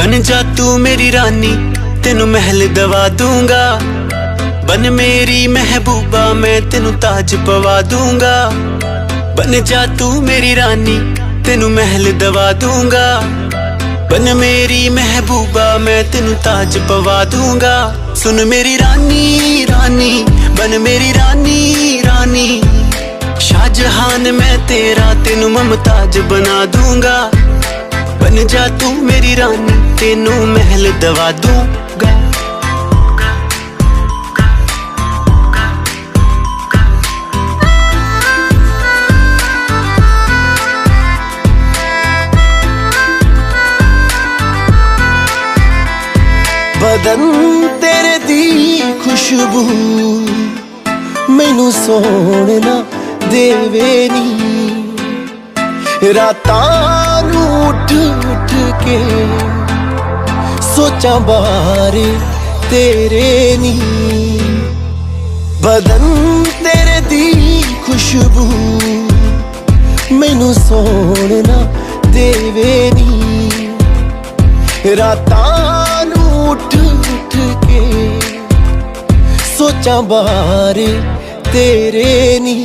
बन जा तू मेरी रानी, तेनू महल दवा दूंगा। बन मेरी महबूबा, मैं तेनू ताज पवा दूंगा। बन जा तू मेरी रानी, तेनू महल दवा दूंगा। बन मेरी महबूबा, मैं तेनू ताज पवा दूंगा। सुन मेरी रानी रानी, बन मेरी रानी रानी। शाहजहान मैं तेरा, तेनू मुमताज बना दूंगा। बन जा तू मेरी रानी, तेनू महल दवा दूंगा। बदन तेरे दी खुशबू मैनू सोना देवे नी। रातां नूं उठ उठ के सोचा बारे तेरे नी। बदन तेरे दी खुशबू मैनू सोना देवे नी। रातां नूं उठ उठ के सोचा बारे तेरे नी।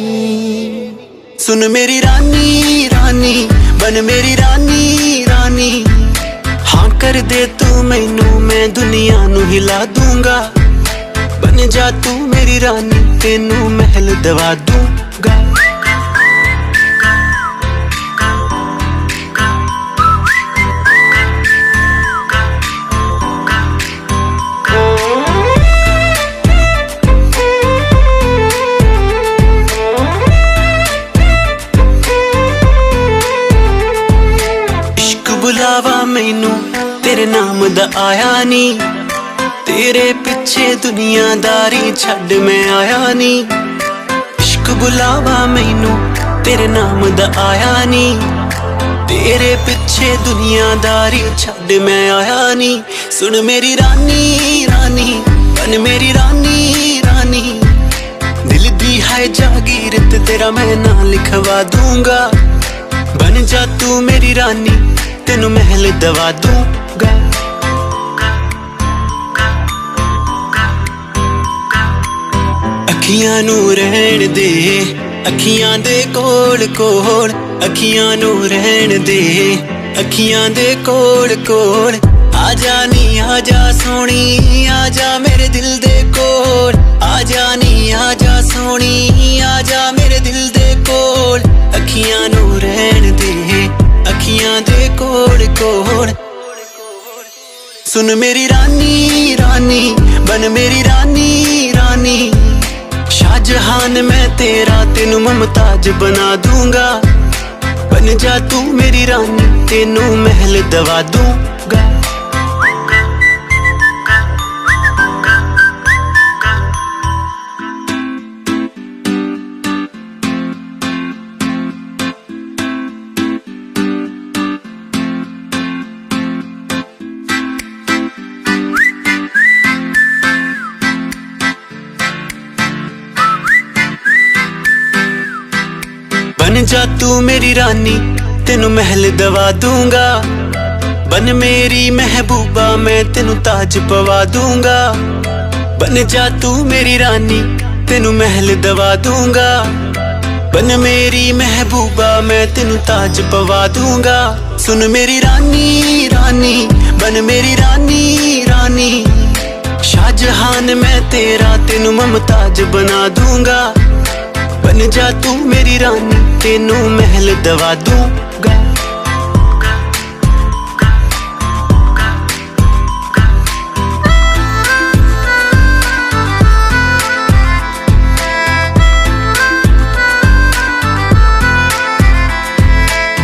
सुन मेरी रानी रानी, बन मेरी रानी रानी। हाँ कर दे तू मैनू, मैं दुनिया नू हिला दूंगा। बन जा तू मेरी रानी, तेनू महल दवा दूंगा। बुलावा मैनू तेरे नाम दा आया नी। तेरे पिछे दुनियादारी छड़ मैं आया नी। इश्क बुलावा मैनू तेरे नाम दा आया नी। तेरे पिछे दुनियादारी छड़ मैं आया नी। सुन मेरी रानी रानी, बन मेरी रानी रानी। दिल दी है जागीर ते तेरा मैं नाम लिखवा दूंगा। बन जा तू मेरी रानी, तेनू महल दवा दूंगा। अखियां नू रहन दे, अखियां दे कोल कोल। अखियां नू रहन दे, अखियां दे कोल कोल। आजा नी आजा सोनी, आजा मेरे दिल दे कोल। आजा नी आजा सोनी, आजा मेरे दिल दे कोल। अखियां नू रहन दे, अखियां दे कोल कोल। सुन मेरी रानी रानी, बन मेरी रानी रानी। शाहजहान मैं तेरा, तेनू मुमताज बना दूंगा। बन जा तू मेरी रानी, तेनू महल दवा दूंगा। बन जा तू मेरी रानी, तेनू महल दवा दूंगा। बन मेरी महबूबा, मैं तेनू ताज पवा दूंगा। बन जा तू मेरी रानी, तेनू महल दवा दूंगा। बन मेरी महबूबा, मैं तेनू ताज पवा दूंगा। सुन मेरी रानी रानी, बन मेरी रानी रानी। शाहजहान मैं तेरा, तेनू मुमताज बना दूंगा। बन जा तू मेरी रानी, तेनू महल दवा दूंगा।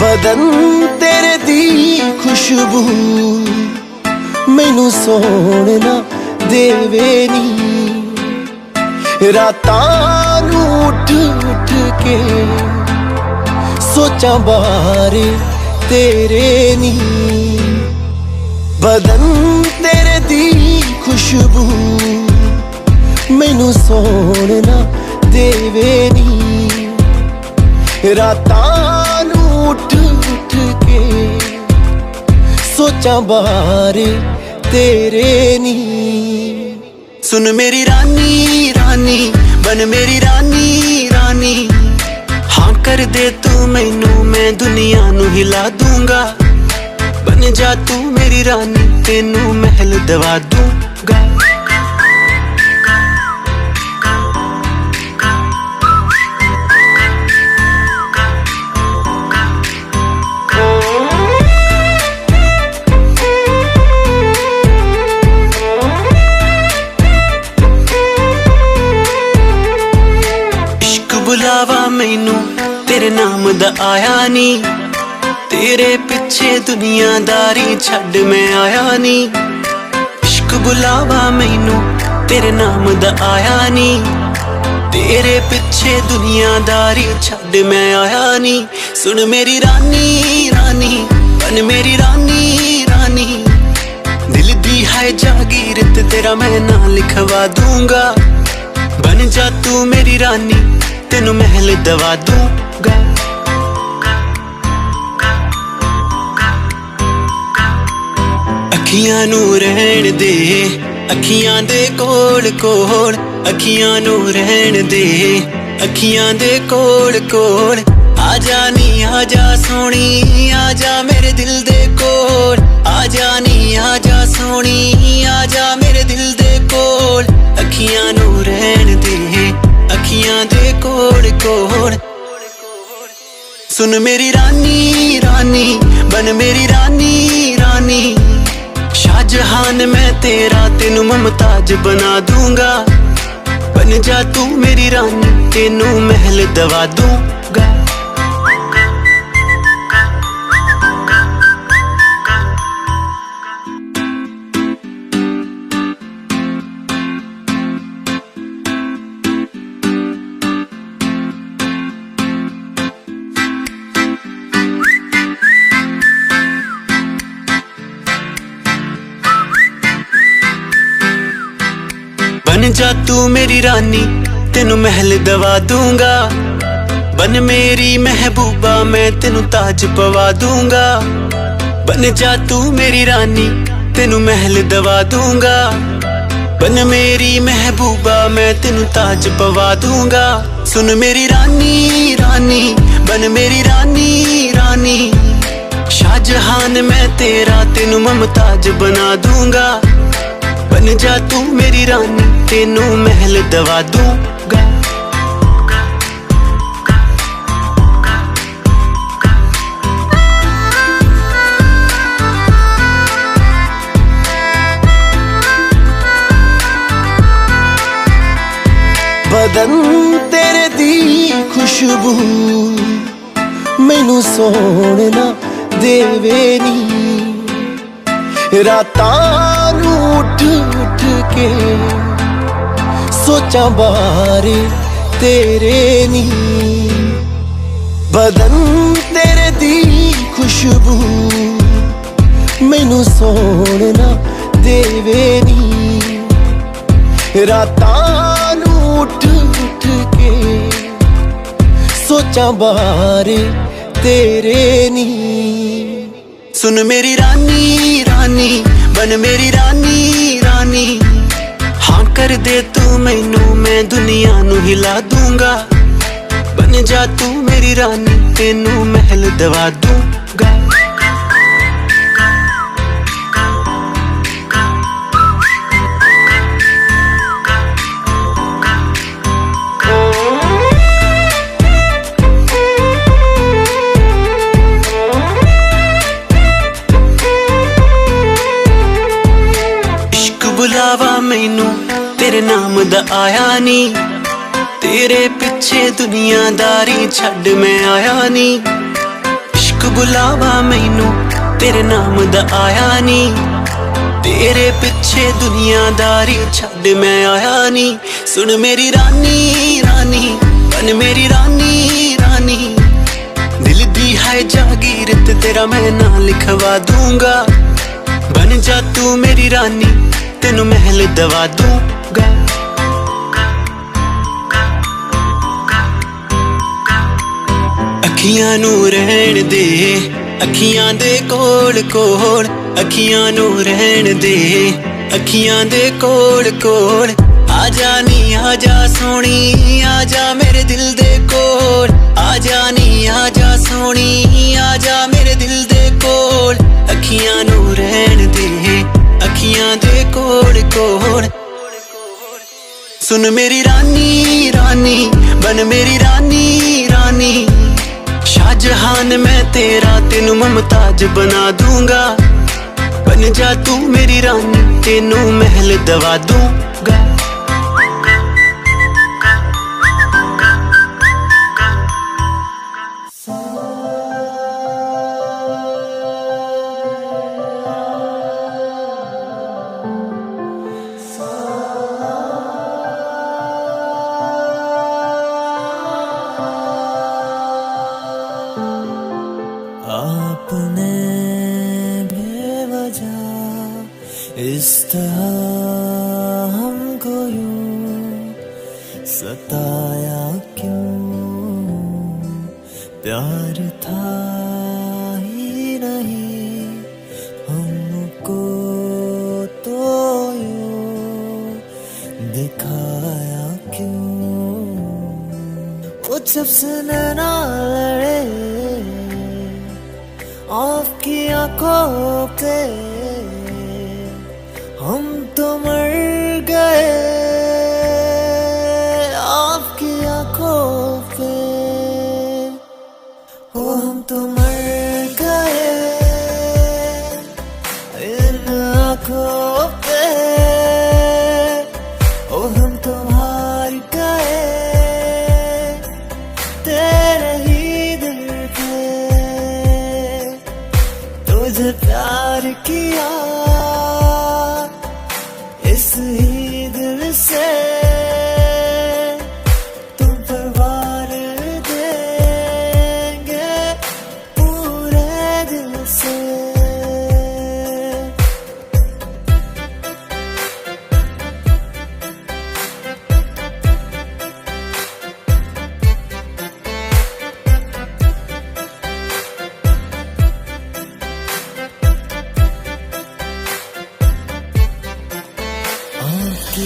बदन तेरे दी खुशबू मैनू सोना देवे नी। रातां नूं उठ उठ के सोचा बारे तेरे नी। बदन तेरे दी खुशबू मैनू सोना देवे नी। रातां नूं उठ उठ के सोचा सोचा बारे तेरे नी। सुन मेरी रानी रानी बन मेरी रानी रानी, हाँ कर दे तू मैनू मैं दुनिया नू हिला दूंगा। बन जा तू मेरी रानी तेनू महल दवा दूंगा। बुलावा मैनू तेरे नाम दा आया नी, तेरे पिछे दुनियादारी छड़ मैं आया नी। इश्क बुलावा मैनू तेरे नाम दा आया नी, तेरे पिछे दुनियादारी छड़ मैं आया नी। सुन मेरी रानी रानी बन मेरी रानी रानी, दिल दी है जागीरत तेरा मैं ना लिखवा दूंगा। बन जा तू मेरी रानी तेनू महल दवा दूंगा। अखियां नू रहन दे अखियां दे कोल कोल, अखियां नू रहन दे अखियां दे कोल कोल। आजा नी आजा सोनी आजा मेरे दिल दे कोल, आजा नी आजा सोनी आजा मेरे दिल दे कोल। अखियां नू रहन दे अखियां दे कोल कोल। सुन मेरी रानी रानी बन मेरी रानी रानी, शाहजहान मैं तेरा तेनू मुमताज बना दूंगा। बन जा तू मेरी रानी तेनू महल दवा दूंगा। बन जा तू मेरी रानी तेनू महल दवा दूंगा। बन मेरी महबूबा मैं तेनू ताज पवा दूंगा। बन जा तू मेरी रानी तेनू महल दवा दूंगा। बन मेरी महबूबा मैं तेनू ताज पवा दूंगा। सुन मेरी रानी रानी बन मेरी रानी रानी, शाहजहान मैं तेरा तेनू मुमताज बना दूंगा। बन जा तू मेरी रानी तेनू महल दवा दूंगा। बदन तेरे दी खुशबू मैनू सोना देवे नी। रातां नू उठ उठ के सोचा बारे तेरे नी। बदन तेरे दी खुशबू मैनू सोना देवे नी। रातां नू उठ उठ के सोचा बारे तेरे नी। सुन मेरी रानी रानी बन मेरी रानी रानी, हाँ कर दे तू मैनू मैं दुनिया नू हिला दूंगा। बन जा तू मेरी रानी तेनू महल दवा दूंगा। बुलावा मैनू तेरे नाम दा आया नी, तेरे पिछे दुनियादारी छड़ मैं आया नी। इश्क बुलावा मैनू तेरे नाम दा आया नी, तेरे पिछे दुनियादारी छड़ मैं आया नी। सुन मेरी रानी रानी बन मेरी रानी रानी, दिल दी है जागीरत तेरा मैं ना लिखवा दूंगा। बन जा तू मेरी रानी तेनू महल दवा दूंगा। अखियां नू रहन दे अखियां दे कोल कोल, ਅੱਖੀਆਂ ਨੂੰ ਰਹਿਣ ਦੇ ਅੱਖੀਆਂ ਦੇ ਕੋਲ ਕੋਲ ਆ ਜਾ ਨੀ ਆ ਜਾ ਸੋਹਣੀ ਆ ਜਾ ਮੇਰੇ ਦਿਲ ਦੇ ਕੋਲ ਆ ਜਾ ਨੀ ਆ ਜਾ ਸੋਹਣੀ ਆ ਜਾ ਮੇਰੇ ਦਿਲ ਦੇ ਕੋਲ ਅੱਖੀਆਂ ਨੂੰ ਰਹਿਣ ਦੇ ਅੱਖੀਆਂ ਦੇ ਕੋਲ ਕੋਲ सुन मेरी रानी रानी बन मेरी रानी रानी शाहजहान मैं तेरा तेनू मुमताज बना दूंगा बन जा तू मेरी रानी तेनू महल दवा दूंगा आपने बेवजह इस तरह हमको यूं सताया क्यों प्यार था ही नहीं हमको तो यूं दिखाया क्यों वो जब से नैना लड़े आपकी आंखों पे हम तो मर गए आपकी आंखों पे ओ हम तो मर गए इन आंखों पे ओ हम तो हार गए तेरे ही दिल पे तुझे प्यार किया इस ही दिल से तुम पर वार देंगे पूरे दिल से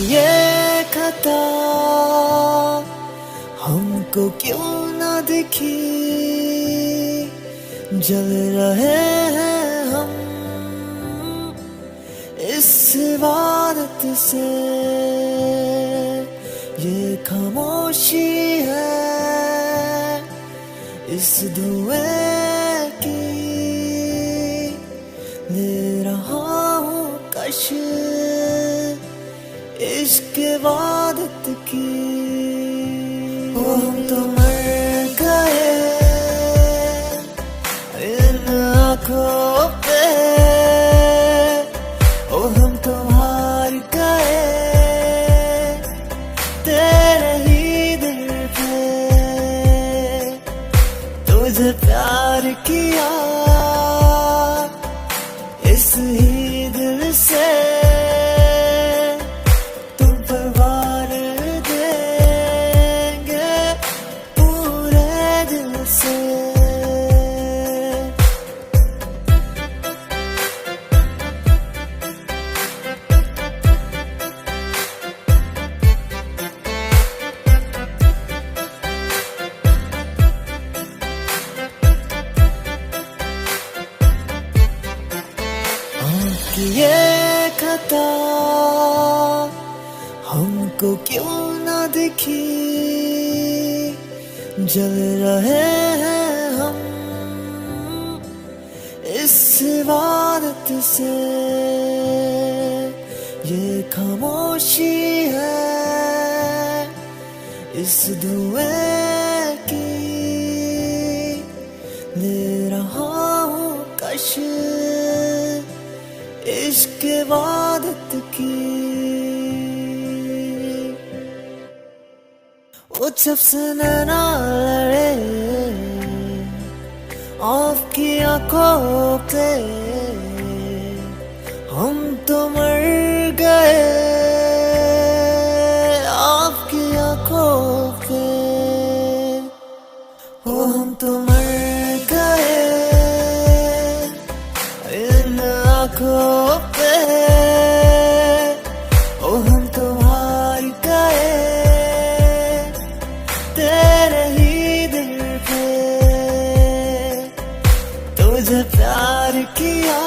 ये खता हमको क्यों ना दिखी जल रहे हैं हम इस इबादत से ये खामोशी है इस धुएं की ले रहा हूँ कश इश्क इबादत की ओ हम तो मर गए इन आँखों पे ओ हम तो हार गए तेरे ही दिल पे तुझे प्यार किया इस ही दिल से ये खता हमको क्यों ना दिखी जल रहे हैं हम इस इबादत से ये खामोशी है इस धुएं की ले रहा हूँ कश इश्क इबादत की वो जब से नैना लड़े आपकी आंखों पे हम तो मर गए आपकी आंखों पे ओ हम तो मर गए इन आंखों पे ओ हम तो हार गए तेरे ही दिल पे तुझे प्यार किया